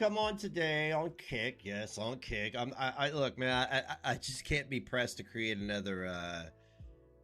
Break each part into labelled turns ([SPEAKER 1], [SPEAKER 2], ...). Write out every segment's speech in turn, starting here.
[SPEAKER 1] come on today on Kick. Yes, on Kick. I look, man. I just can't be pressed to create another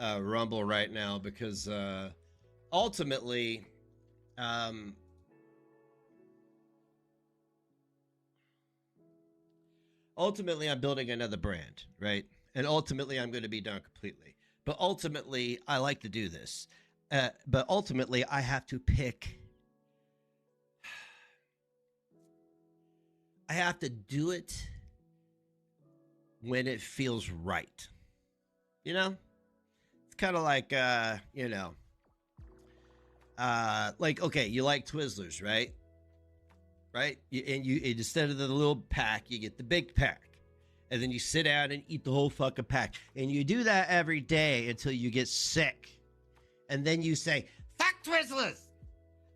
[SPEAKER 1] Rumble right now because ultimately, um, ultimately, I'm building another brand, right? And ultimately, I'm going to be done completely. But ultimately, I like to do this. But ultimately, I have to pick. I have to do it when it feels right. You know? It's kind of like, like, okay, you like Twizzlers, right? Right? And instead of the little pack, you get the big pack. And then you sit down and eat the whole fucking pack. And you do that every day until you get sick. And then you say, fuck Twizzlers!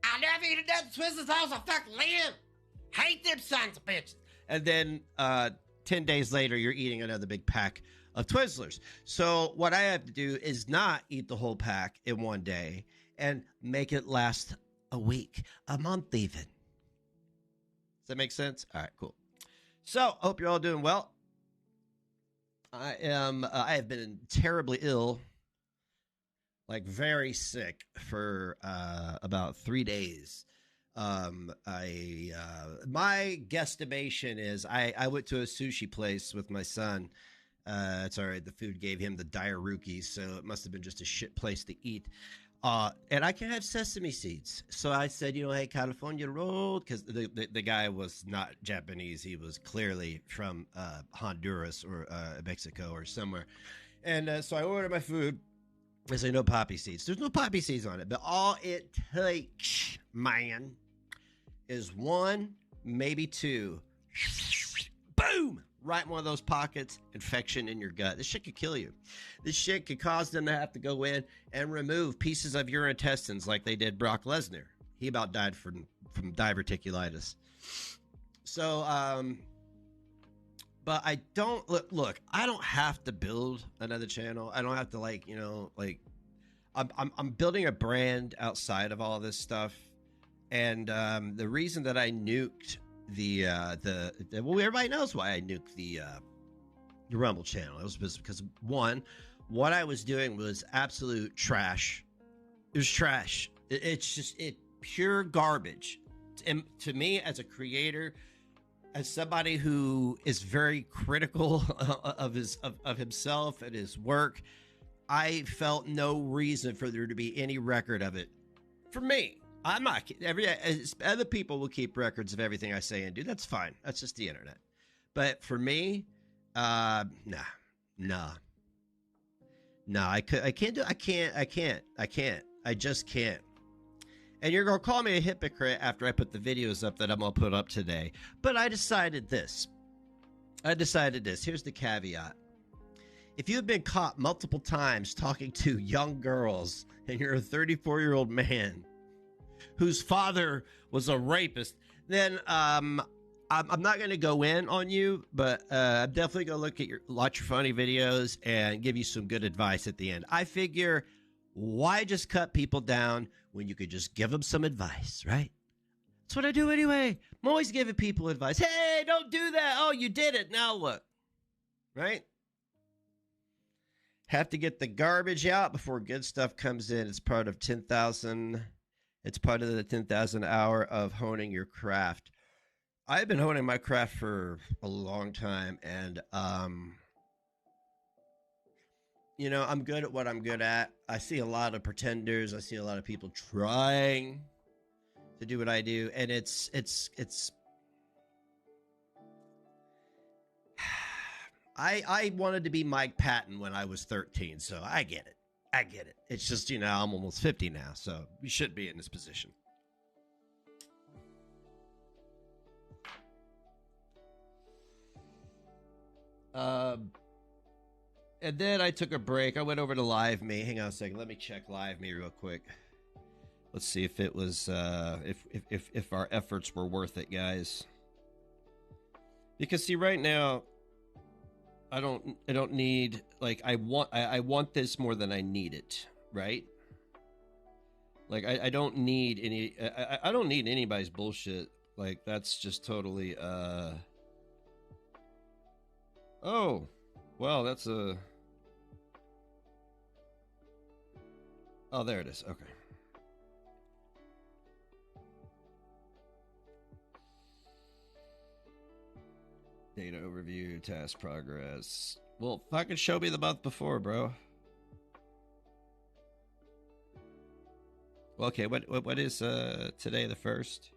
[SPEAKER 1] I'll never eat another Twizzlers house. I fucking live! Hate them sons of bitches! And then 10 days later, you're eating another big pack of Twizzlers. So what I have to do is not eat the whole pack in one day and make it last a week, a month even. Does that make sense? All right, cool. So, hope you're all doing well. I have been terribly ill, like very sick for about 3 days. My guesstimation is I went to a sushi place with my son. It's all right. The food gave him the diarrhea, so it must have been just a shit place to eat. And I can have sesame seeds. So I said, hey, California roll, because the guy was not Japanese. He was clearly from Honduras or Mexico or somewhere. And so I ordered my food. I say no poppy seeds. There's no poppy seeds on it. But all it takes, man, is one, maybe two. Boom! Right in one of those pockets, infection in your gut. This shit could kill you. This shit could cause them to have to go in and remove pieces of your intestines like they did Brock Lesnar. He about died from diverticulitis. So, but I don't, look, I don't have to build another channel. I don't have to I'm building a brand outside of all this stuff. And the reason that I nuked well, everybody knows why I nuked the Rumble channel. It was because one, what I was doing was absolute trash. It was trash. It's just pure garbage. And to me, as a creator, as somebody who is very critical of himself and his work, I felt no reason for there to be any record of it. For me, I'm not. Other people will keep records of everything I say and do. That's fine. That's just the internet. But for me, nah. I can't. I just can't. And you're gonna call me a hypocrite after I put the videos up that I'm gonna put up today. But I decided this. Here's the caveat. If you've been caught multiple times talking to young girls and you're a 34-year-old man whose father was a rapist, then I'm not going to go in on you, but I'm definitely going to watch your funny videos and give you some good advice at the end. I figure, why just cut people down when you could just give them some advice, right? That's what I do anyway. I'm always giving people advice. Hey, don't do that. Oh, you did it. Now what? Right? Have to get the garbage out before good stuff comes in. It's part of 10,000. It's part of the 10,000 hour of honing your craft. I've been honing my craft for a long time, and I'm good at what I'm good at. I see a lot of pretenders. I see a lot of people trying to do what I do, and it's I wanted to be Mike Patton when I was 13, so I get it. It's just, I'm almost 50 now, so we should be in this position. And then I took a break. I went over to Live Me. Hang on a second. Let me check Live Me real quick. Let's see if it was if our efforts were worth it, guys. Because see, right now, I don't need, like, I want this more than I need it, right? Like I don't need any I don't need anybody's bullshit. Like that's just totally oh, well, that's a oh, there it is. Okay. Data overview, task progress. Well, fucking show me the month before, bro. Well, okay, what is today the 1st?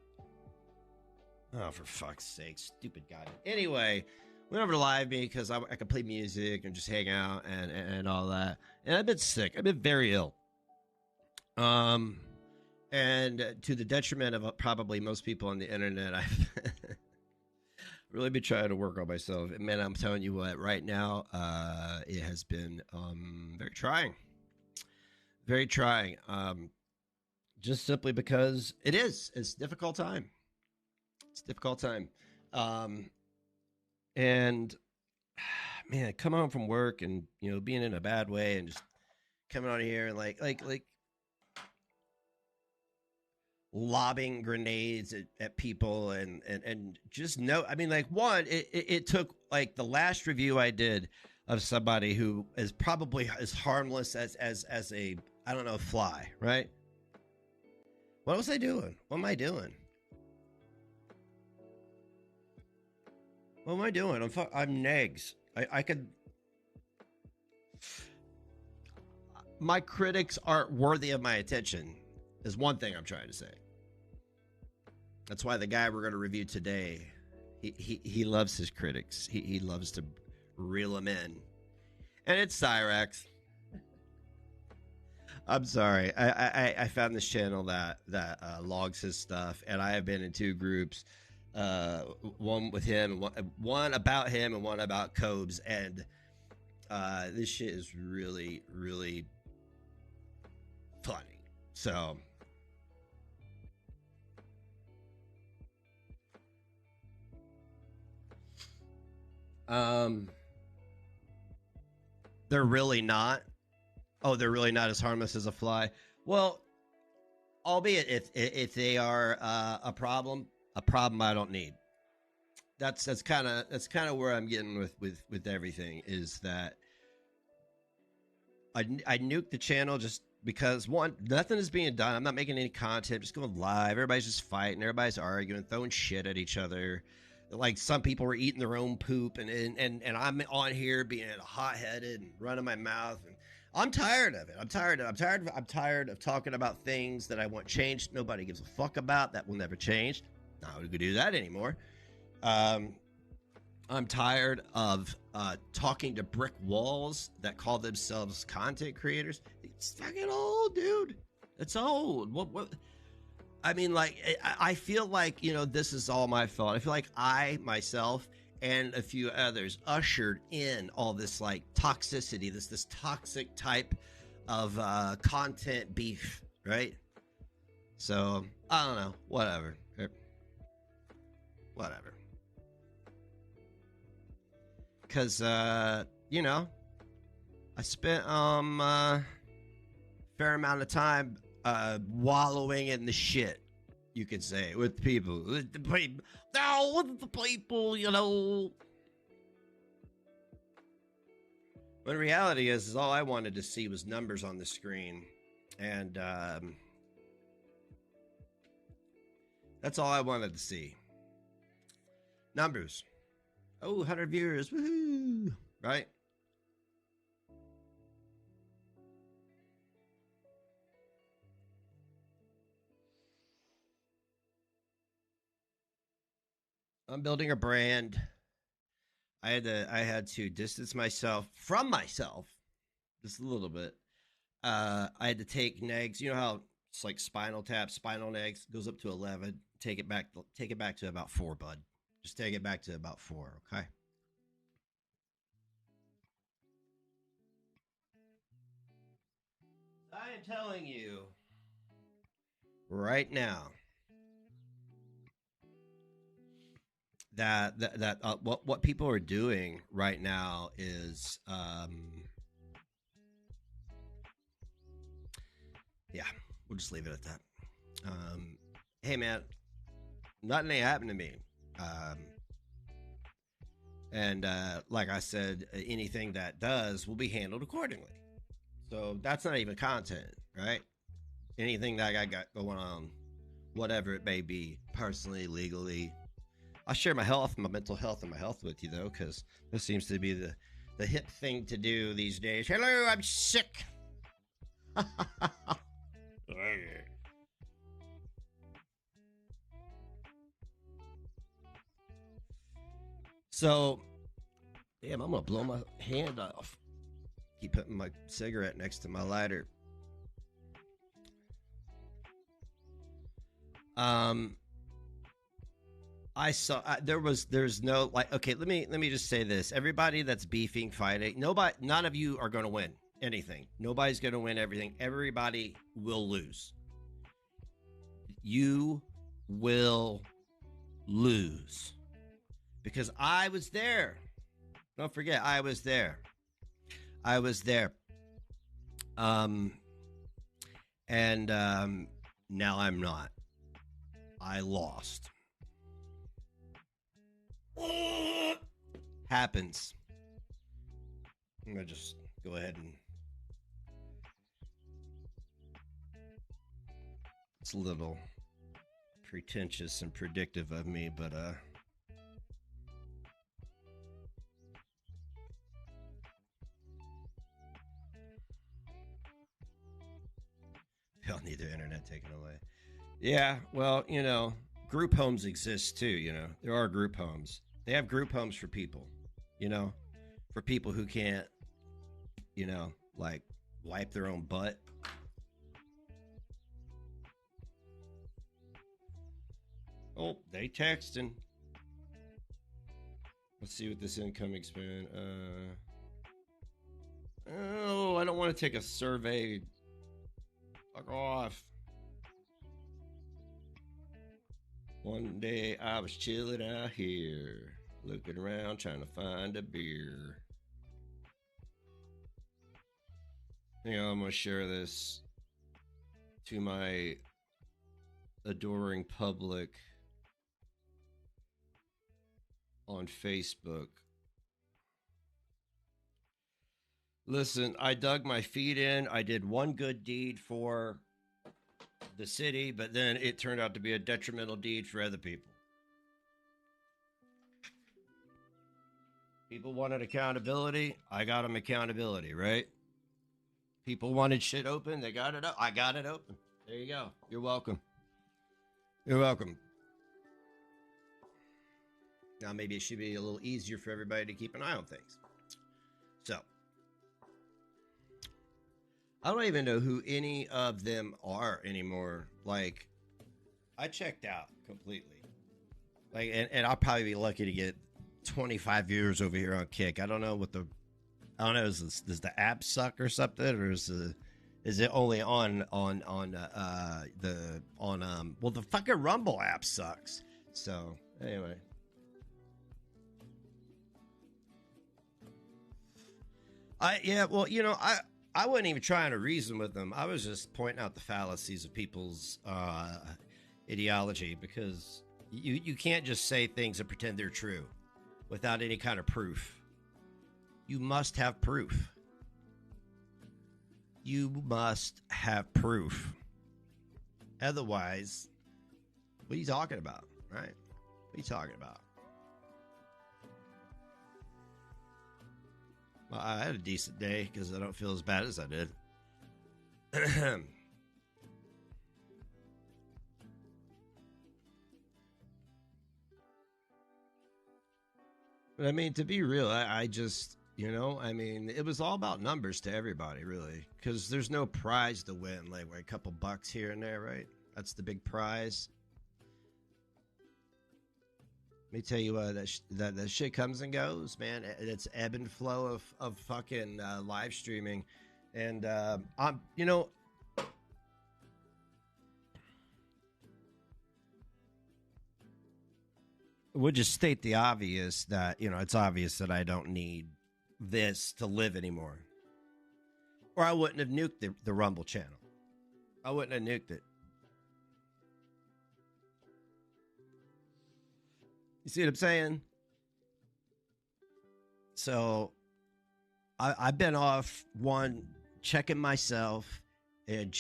[SPEAKER 1] Oh, for fuck's sake, stupid guy. Anyway, went over to Live Me because I could play music and just hang out and all that. And I've been sick. I've been very ill. And to the detriment of probably most people on the internet, I've really been trying to work on myself. And man, I'm telling you what, right now, it has been very trying. Very trying. Just simply because it's a difficult time. It's a difficult time. And man, coming home from work and being in a bad way and just coming on here and like lobbing grenades at people and just no, I mean, like, one, it took like the last review I did of somebody who is probably as harmless as a, I don't know, fly, right? What was I doing? What am I doing? What am I doing? I'm negz. I could. My critics aren't worthy of my attention, is one thing I'm trying to say. That's why the guy we're going to review today, he loves his critics. He loves to reel them in, and it's Cyrax. I'm sorry. I found this channel that logs his stuff, and I have been in two groups, one with him, one about him, and one about Cobes, and this shit is really, really funny. So, they're really not. Oh, they're really not as harmless as a fly. Well, albeit if they are a problem I don't need. That's kind of where I'm getting with everything, is that I nuked the channel just because, one, nothing is being done. I'm not making any content, just going live. Everybody's just fighting, everybody's arguing, throwing shit at each other. Like, some people were eating their own poop, and I'm on here being hot-headed and running my mouth, and I'm tired of it. I'm tired of talking about things that I want changed. Nobody gives a fuck about. That will never change. Not going to do that anymore. I'm tired of talking to brick walls that call themselves content creators. It's fucking old, dude. It's old. What? I mean, like, I feel like, this is all my fault. I feel like I, myself, and a few others ushered in all this, like, toxicity, this toxic type of content beef, right? So, I don't know. Whatever. Because, I spent fair amount of time wallowing in the shit, you could say, with people. With the people. But reality is all I wanted to see was numbers on the screen. And that's all I wanted to see. Numbers. Oh, 100 viewers. Woohoo! Right? I'm building a brand. I had to distance myself from myself just a little bit. I had to take negz. You know how it's like Spinal Tap, Spinal negz goes up to 11. Take it back to about 4, bud. Just take it back to about 4, okay? I am telling you right now that what people are doing right now is yeah, we'll just leave it at that. Hey man, Nothing ain't happened to me. Um, and like I said, anything that does will be handled accordingly. So that's not even content, right? Anything that I got going on, whatever it may be, personally, legally. I'll share my health, my mental health, and my health with you, though, because this seems to be the hip thing to do these days. Hello, I'm sick. So, damn, I'm going to blow my hand off. Keep putting my cigarette next to my lighter. I saw there's no like okay, let me just say this. Everybody that's beefing, fighting, none of you are going to win anything. Nobody's going to win everything. Everybody will lose. You will lose. Because I was there. Don't forget I was there. I was there. Um and now I'm not. I lost. Happens. I'm gonna just go ahead and it's a little pretentious and predictive of me, but they'll need their internet taken away. Yeah, well, group homes exist too, There are group homes. They have group homes for people, for people who can't, like wipe their own butt. Oh, they texting. Let's see what this incoming spend. Oh, I don't want to take a survey. Fuck off. One day I was chilling out here, looking around trying to find a beer. I'm going to share this to my adoring public on Facebook. Listen, I dug my feet in. I did one good deed for the city, but then it turned out to be a detrimental deed for other people. People wanted accountability. I got them accountability, right? People wanted shit open. They got it up. I got it open. There you go. You're welcome. You're welcome. Now, maybe it should be a little easier for everybody to keep an eye on things. So, I don't even know who any of them are anymore. Like, I checked out completely. Like, and I'll probably be lucky to get 25 viewers over here on Kick. I don't know, does the app suck or something, or is it only on the fucking Rumble app sucks. So anyway. I wasn't even trying to reason with them. I was just pointing out the fallacies of people's ideology, because you can't just say things and pretend they're true without any kind of proof. You must have proof. You must have proof. Otherwise, what are you talking about, right? What are you talking about? Well, I had a decent day because I don't feel as bad as I did. But I mean, to be real, I just, it was all about numbers to everybody, really, because there's no prize to win, like a couple bucks here and there, right? That's the big prize. Let me tell you what, that shit comes and goes, man. It's ebb and flow of fucking live streaming, and we'll just state the obvious that it's obvious that I don't need this to live anymore, or I wouldn't have nuked the Rumble channel. I wouldn't have nuked it. You see what I'm saying? So I've been off one checking myself and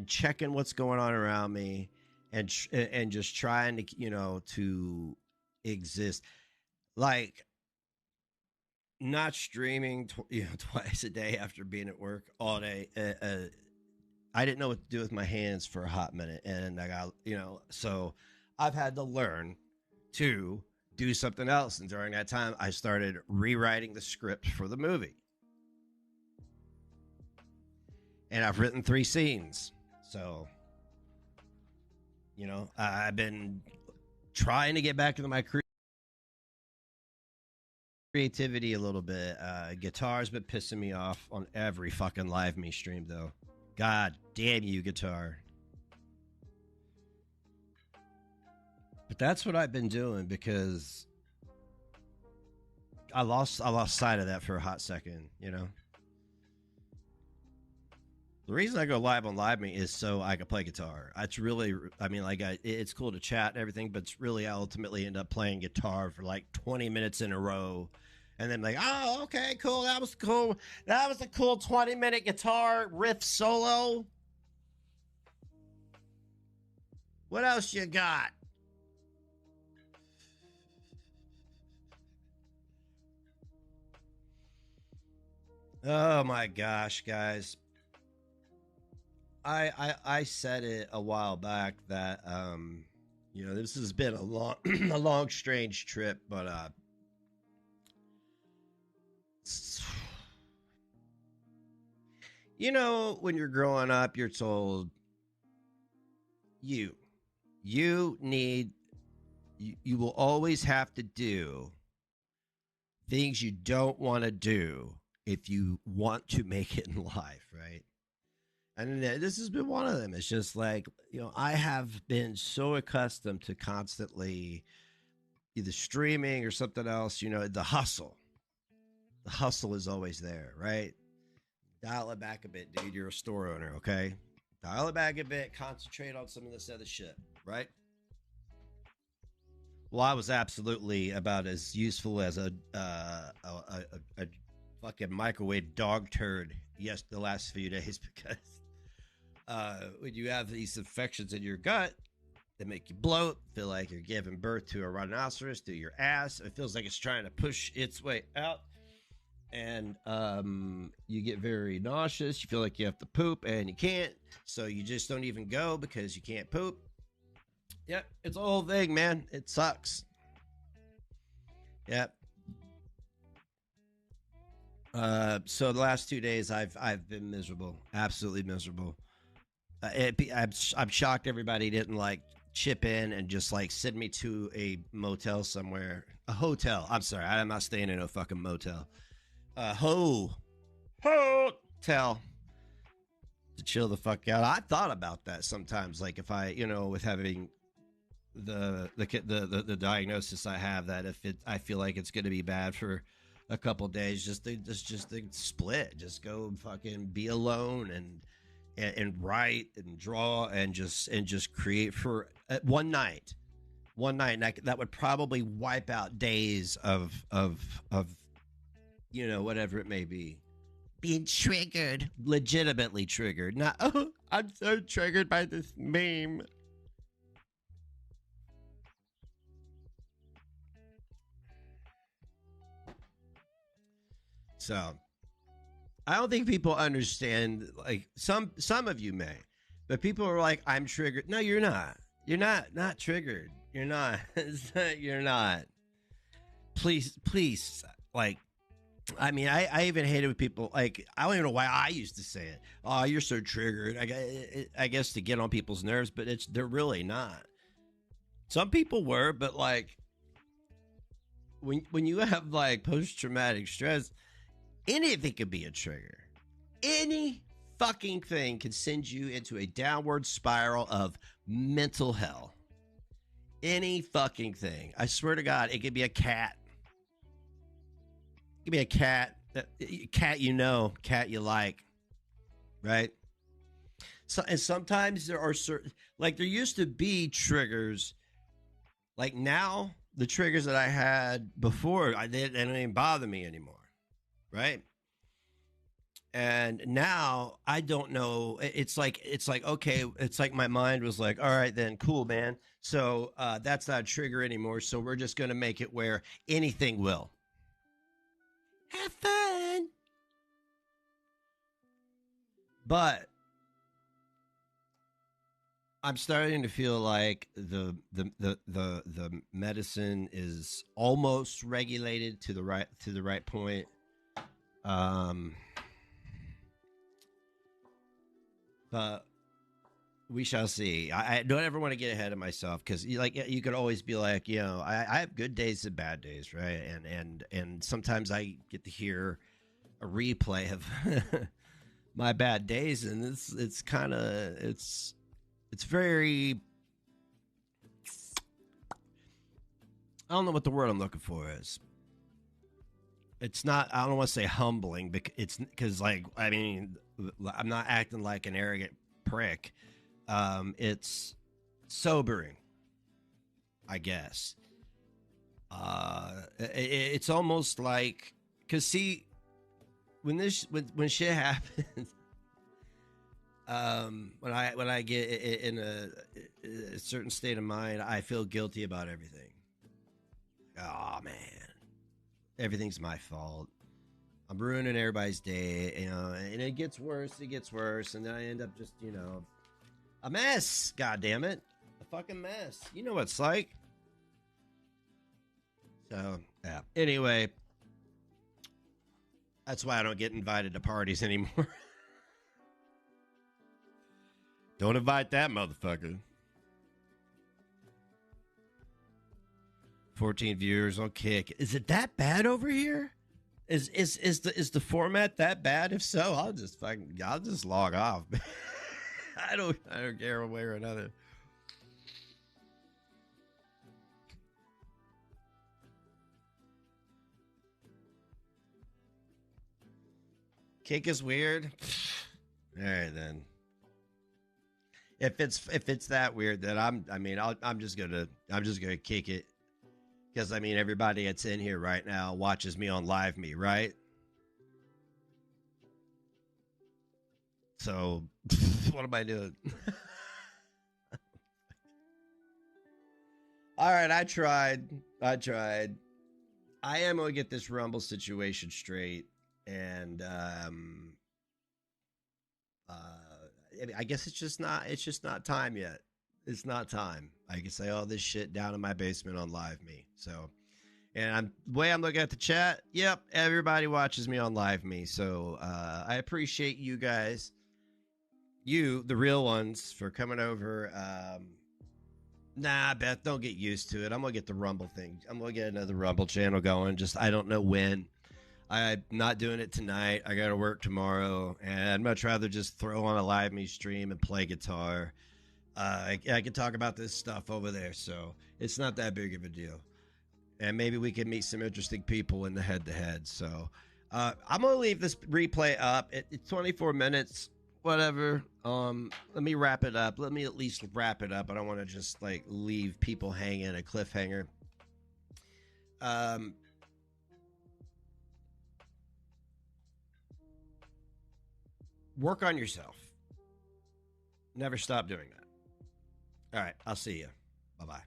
[SPEAKER 1] checking what's going on around me and just trying to to exist, like not streaming twice a day after being at work all day. I didn't know what to do with my hands for a hot minute, and I got so I've had to learn to do something else. And during that time, I started rewriting the script for the movie. And I've written 3 scenes. So, I've been trying to get back into my creativity a little bit. Guitar's been pissing me off on every fucking Live Me stream, though. God damn you, guitar. But that's what I've been doing because I lost sight of that for a hot second, The reason I go live on Live Me is so I can play guitar. It's really, it's cool to chat and everything, but it's really, I ultimately end up playing guitar for like 20 minutes in a row. And then oh, okay, cool. That was cool. That was a cool 20-minute guitar riff solo. What else you got? Oh my gosh, guys. I said it a while back that this has been a long a long strange trip, but when you're growing up, you're told you will always have to do things you don't want to do if you want to make it in life, right? And this has been one of them. It's just like, I have been so accustomed to constantly either streaming or something else, the hustle. The hustle is always there, right? Dial it back a bit, dude. You're a store owner, okay? Dial it back a bit. Concentrate on some of this other shit, right? Well, I was absolutely about as useful as a fucking microwave dog turd the last few days because when you have these infections in your gut that make you bloat, feel like you're giving birth to a rhinoceros through your ass. It feels like it's trying to push its way out. And you get very nauseous. You feel like you have to poop and you can't. So you just don't even go because you can't poop. Yep, it's a whole thing, man. It sucks. Yep. So the last 2 days, I've been miserable, absolutely miserable. I'm shocked everybody didn't like chip in and just like send me to a motel somewhere, a hotel. I'm sorry, I'm not staying in a fucking motel. Hotel to chill the fuck out. I thought about that sometimes, like if I, with having the diagnosis I have, that if I feel like it's going to be bad for a couple days, just split, just go fucking be alone and write and draw and just create for one night. And that would probably wipe out days of whatever it may be. Being triggered. Legitimately triggered. Not, oh, I'm so triggered by this meme. So, I don't think people understand, like, some of you may, but people are like, I'm triggered. No, you're not. You're not triggered. You're not. You're not. Please, like, I mean, I even hate it with people. Like, I don't even know why I used to say it. Oh, you're so triggered. I guess to get on people's nerves, but they're really not. Some people were, but like, when you have like post-traumatic stress, anything could be a trigger. Any fucking thing can send you into a downward spiral of mental hell. Any fucking thing. I swear to God, it could be a cat. It could be a cat. Cat cat you like. Right? So, and sometimes there are certain, like there used to be triggers. Like now, the triggers that I had before, they don't even bother me anymore, right? And now I don't know. It's like okay, it's like my mind was like, all right, then cool, man. So that's not a trigger anymore. So we're just gonna make it where anything will have fun. But I'm starting to feel like the medicine is almost regulated to the right point. Um, but we shall see. I don't ever want to get ahead of myself because you could always be like, I have good days and bad days, right? And sometimes I get to hear a replay of my bad days, and it's kind of it's very, I don't know what the word I'm looking for is. It's not, I don't want to say humbling, because like, I mean, I'm not acting like an arrogant prick. It's sobering, I guess. It's almost like, because see, when shit happens, when I get in a certain state of mind, I feel guilty about everything. Oh man, everything's my fault. I'm ruining everybody's day, and it gets worse. It gets worse, and then I end up just, a mess. God damn it, a fucking mess. You know what it's like. So yeah. Anyway, that's why I don't get invited to parties anymore. Don't invite that motherfucker. 14 viewers on Kick. Is it that bad over here? Is the format that bad? If so, I'll just log off. I don't care one way or another. Kick is weird. All right then. If it's that weird, then I'm just gonna kick it, because I mean everybody that's in here right now watches me on Live Me, right? So what am I doing? All right, I tried. I am gonna get this Rumble situation straight, and I guess it's just not time yet. It's not time. I can say all this shit down in my basement on Live Me. So, and the way I'm looking at the chat, yep, everybody watches me on Live Me. So I appreciate you guys, you the real ones, for coming over. Nah, Beth, don't get used to it. I'm gonna get the Rumble thing. I'm gonna get another Rumble channel going. Just I don't know when. I'm not doing it tonight. I got to work tomorrow, and I'd much rather just throw on a Live Me stream and play guitar. I can talk about this stuff over there, so it's not that big of a deal. And maybe we can meet some interesting people in the head-to-head. So I'm gonna leave this replay up. It's 24 minutes, whatever. Let me wrap it up. Let me at least wrap it up. I don't want to just like leave people hanging a cliffhanger. Work on yourself. Never stop doing that. All right. I'll see you. Bye-bye.